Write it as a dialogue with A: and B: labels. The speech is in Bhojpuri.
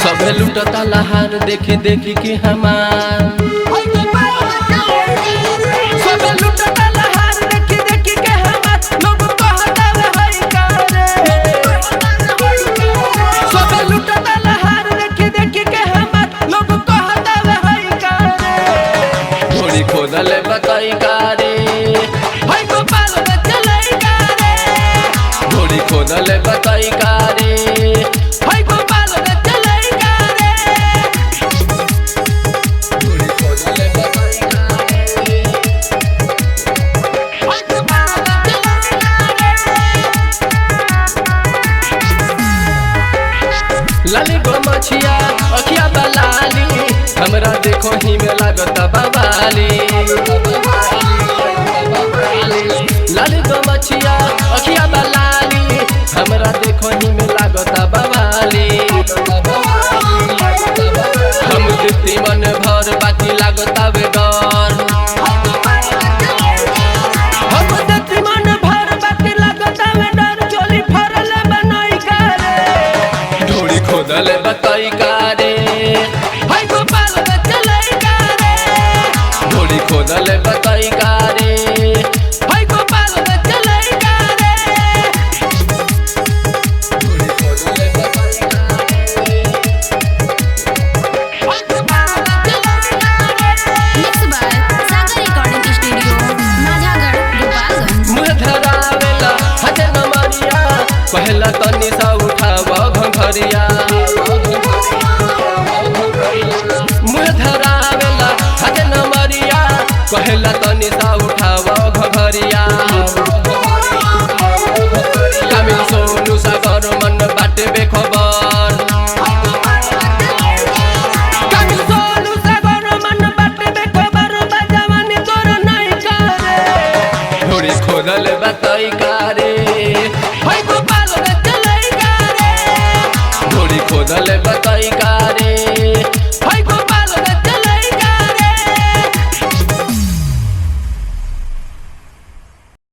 A: सबे लुटता लहार देखी देखी कि हमार सबे लुटता लहार देखी देखी के हमार लोग कहतावे हई करे। सबे लुटता लहार देखी देखी के हमार लोग कहतावे हई करे। थोड़ी खोदले बताई करे हई गोपाल चले करे। थोड़ी खोदले बताई करे हई गोपाल चले करे। थोड़ी खोदले बताई करे हई गोपाल लाली गो मछिया अखिया बलाली हमरा देखो ही में लागत बवाली। लाली गो मछिया अखिया बलाली हमरा देखो ही में लागत बवाली। हम देती मन भर बाकी लागत बेगर। हम देती मन भर बाकी लागत बेगर चोली फरल बनाई करे। ढोड़ी खोदल बताई करे हई गोपाल चले करे। ढोड़ी खोदल बताई करे हई गोपाल चले करे। ढोड़ी खोदल बताई करे हई गोपाल चले करे।
B: Mixed by Sagar Recording Studio, Najagarh, Gopalganj.
A: मुँह धरावेला हजे नमरिया पहला तनी सा उठाव घंघरिया। मुँह धरावेला हजे नमरिया पहला तनी सा उठाव घंघरिया। कामिल सोनू सागर मन बाटे बेखबर। कामिल सोनू सागर मन बाटे बेखबर बजवानी तोर नहीं करे। ढोड़ी खोदल बताई करे हई गोपाल चले करे। ढोड़ी खोदल बताई करे।